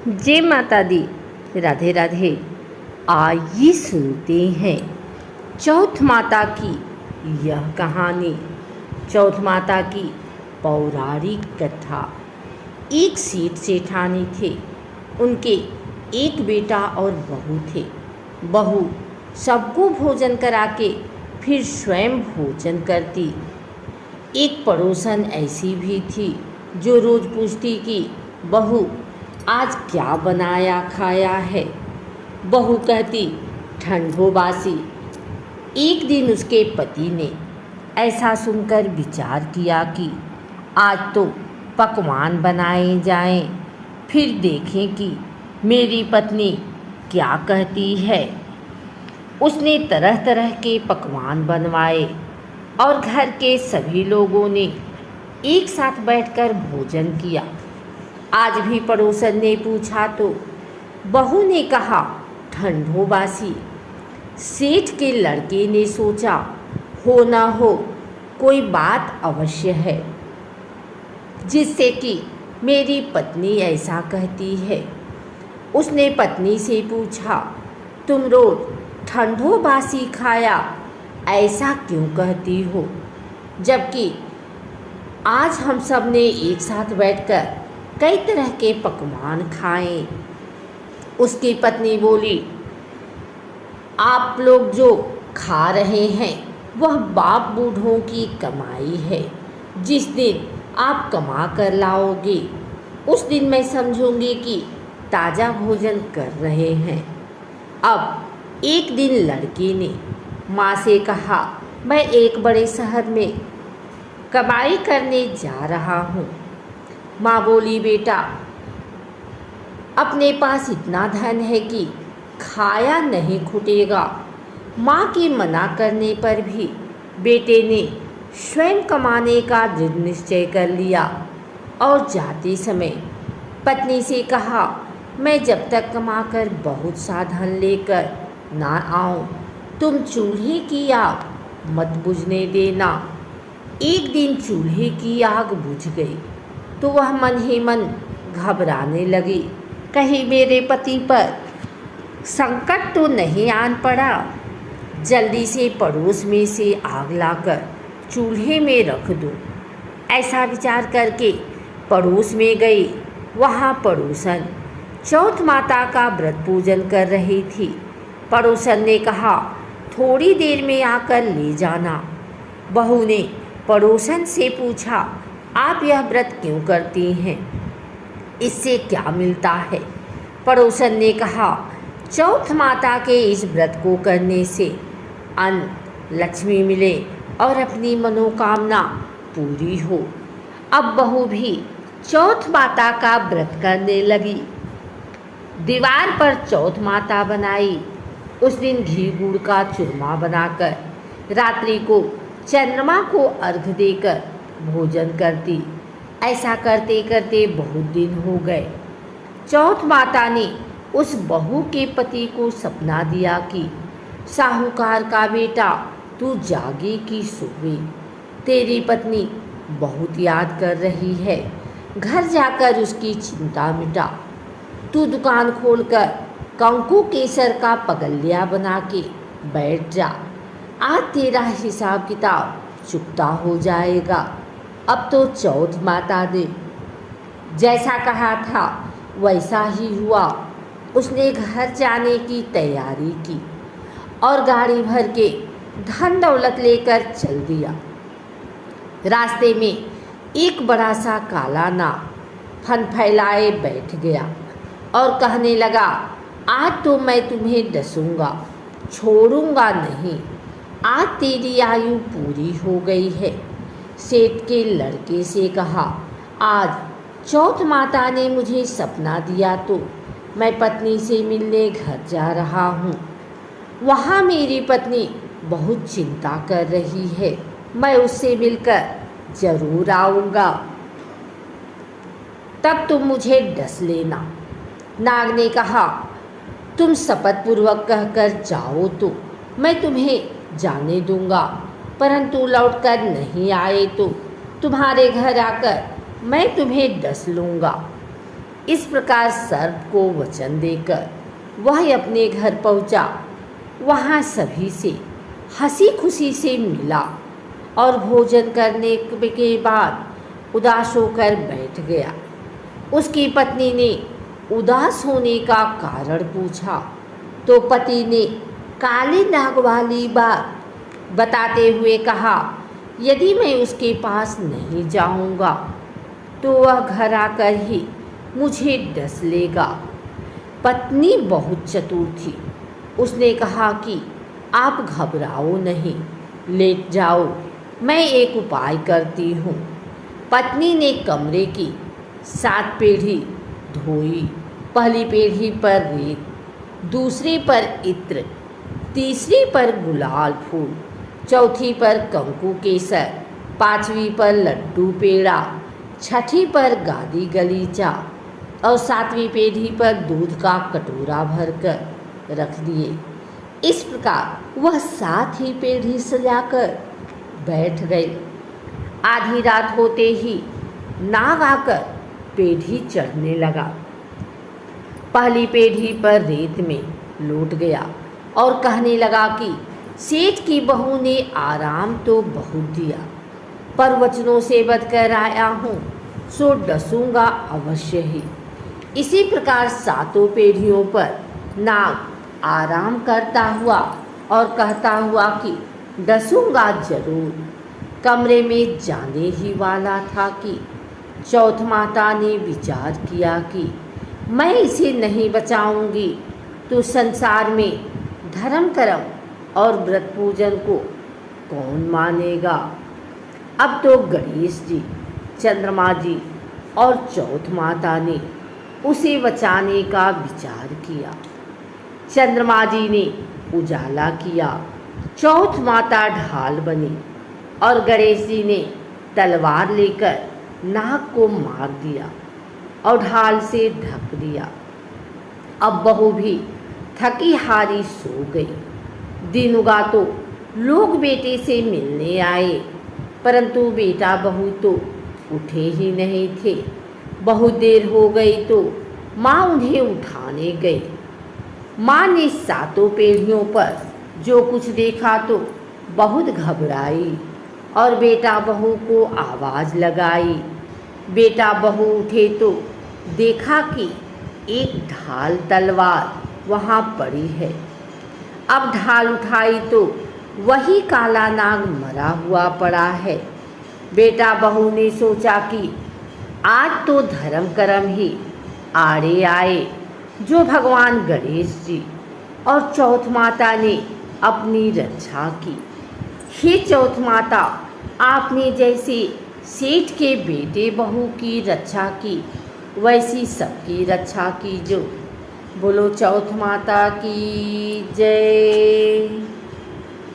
जय माता दी। राधे राधे। आइए सुनते हैं चौथ माता की यह कहानी। चौथ माता की पौराणिक कथा। एक सेठ सेठानी थे। उनके एक बेटा और बहू थे। बहू सबको भोजन करा के फिर स्वयं भोजन करती। एक पड़ोसन ऐसी भी थी जो रोज़ पूछती कि बहू आज क्या बनाया खाया है। बहू कहती ठंडो बासी। एक दिन उसके पति ने ऐसा सुनकर विचार किया कि आज तो पकवान बनाए जाएं, फिर देखें कि मेरी पत्नी क्या कहती है। उसने तरह तरह के पकवान बनवाए और घर के सभी लोगों ने एक साथ बैठकर भोजन किया। आज भी पड़ोसन ने पूछा तो बहू ने कहा ठंडो बासी। सेठ के लड़के ने सोचा हो ना हो कोई बात अवश्य है जिससे कि मेरी पत्नी ऐसा कहती है। उसने पत्नी से पूछा तुम रोज ठंडो बासी खाया ऐसा क्यों कहती हो, जबकि आज हम सब ने एक साथ बैठकर कई तरह के पकवान खाए। उसकी पत्नी बोली आप लोग जो खा रहे हैं वह बाप बूढ़ों की कमाई है। जिस दिन आप कमा कर लाओगे उस दिन मैं समझूंगी कि ताज़ा भोजन कर रहे हैं। अब एक दिन लड़की ने माँ से कहा मैं एक बड़े शहर में कमाई करने जा रहा हूँ। माँ बोली बेटा अपने पास इतना धन है कि खाया नहीं खुटेगा। माँ के मना करने पर भी बेटे ने स्वयं कमाने का दृढ़ निश्चय कर लिया और जाते समय पत्नी से कहा मैं जब तक कमाकर बहुत सा धन लेकर ना आऊँ तुम चूल्हे की आग मत बुझने देना। एक दिन चूल्हे की आग बुझ गई तो वह मन ही मन घबराने लगी, कहीं मेरे पति पर संकट तो नहीं आन पड़ा। जल्दी से पड़ोस में से आग लाकर चूल्हे में रख दूं। ऐसा विचार करके पड़ोस में गई। वहाँ पड़ोसन चौथ माता का व्रत पूजन कर रही थी। पड़ोसन ने कहा थोड़ी देर में आकर ले जाना। बहू ने पड़ोसन से पूछा आप यह व्रत क्यों करती हैं, इससे क्या मिलता है। पड़ोसन ने कहा चौथ माता के इस व्रत को करने से अन्न लक्ष्मी मिले और अपनी मनोकामना पूरी हो। अब बहू भी चौथ माता का व्रत करने लगी। दीवार पर चौथ माता बनाई। उस दिन घी गुड़ का चूरमा बनाकर रात्रि को चंद्रमा को अर्घ देकर भोजन करती। ऐसा करते करते बहुत दिन हो गए। चौथ माता ने उस बहू के पति को सपना दिया कि साहूकार का बेटा तू जागी कि सोवे, तेरी पत्नी बहुत याद कर रही है। घर जाकर उसकी चिंता मिटा। तू दुकान खोलकर कंकु केसर का पगलिया बना के बैठ जा। आज तेरा हिसाब किताब चुकता हो जाएगा। अब तो चौथ माता ने जैसा कहा था वैसा ही हुआ। उसने घर जाने की तैयारी की और गाड़ी भर के धन दौलत लेकर चल दिया। रास्ते में एक बड़ा सा काला नाग फन फैलाए बैठ गया और कहने लगा आज तो मैं तुम्हें डसूंगा, छोड़ूंगा नहीं। आज तेरी आयु पूरी हो गई है। सेठ के लड़के से कहा आज चौथ माता ने मुझे सपना दिया तो मैं पत्नी से मिलने घर जा रहा हूँ। वहाँ मेरी पत्नी बहुत चिंता कर रही है। मैं उससे मिलकर जरूर आऊँगा, तब तुम मुझे डस लेना। नाग ने कहा तुम शपथ पूर्वक कहकर जाओ तो मैं तुम्हें जाने दूंगा, परंतु लौटकर नहीं आए तो तुम्हारे घर आकर मैं तुम्हें डस लूँगा। इस प्रकार सर्प को वचन देकर वह अपने घर पहुंचा। वहाँ सभी से हंसी खुशी से मिला और भोजन करने के बाद उदास होकर बैठ गया। उसकी पत्नी ने उदास होने का कारण पूछा तो पति ने काले नाग वाली बात बताते हुए कहा, यदि मैं उसके पास नहीं जाऊंगा तो वह घर आकर ही मुझे डस लेगा। पत्नी बहुत चतुर थी। उसने कहा कि आप घबराओ नहीं, लेट जाओ, मैं एक उपाय करती हूँ। पत्नी ने कमरे की 7 पीढ़ी धोई। पहली पीढ़ी पर रेत, दूसरी पर इत्र, तीसरी पर गुलाल फूल, चौथी पर कंकु केसर, 5वीं पर लड्डू पेड़ा, 6ठी पर गादी गलीचा और 7वीं पीढ़ी पर दूध का कटोरा भरकर रख दिए। इस प्रकार वह 7 ही पीढ़ी सजाकर बैठ गई। आधी रात होते ही नाग आकर पीढ़ी चढ़ने लगा। पहली पीढ़ी पर रेत में लौट गया और कहने लगा कि सेठ की बहू ने आराम तो बहुत दिया, पर वचनों से बदकर आया हूँ, सो डसूंगा अवश्य ही। इसी प्रकार 7 पीढ़ियों पर नाग आराम करता हुआ और कहता हुआ कि डसूंगा जरूर। कमरे में जाने ही वाला था कि चौथ माता ने विचार किया कि मैं इसे नहीं बचाऊंगी तो संसार में धर्म कर्म और व्रत पूजन को कौन मानेगा। अब तो गणेश जी, चंद्रमा जी और चौथ माता ने उसे बचाने का विचार किया। चंद्रमा जी ने उजाला किया, चौथ माता ढाल बनी और गणेश जी ने तलवार लेकर नाग को मार दिया और ढाल से ढक दिया। अब बहू भी थकी हारी सो गई। दिन उगा तो लोग बेटे से मिलने आए, परंतु बेटा बहू तो उठे ही नहीं थे। बहुत देर हो गई तो माँ उन्हें उठाने गई। माँ ने 7 पीढ़ियों पर जो कुछ देखा तो बहुत घबराई और बेटा बहू को आवाज़ लगाई। बेटा बहू उठे तो देखा कि एक ढाल तलवार वहाँ पड़ी है। अब ढाल उठाई तो वही काला नाग मरा हुआ पड़ा है। बेटा बहू ने सोचा कि आज तो धर्म कर्म ही आड़े आए, जो भगवान गणेश जी और चौथ माता ने अपनी रक्षा की। हे चौथ माता, आपने जैसे सेठ के बेटे बहू की रक्षा की, वैसी सबकी रक्षा कीजो। बोलो चौथ माता की जय।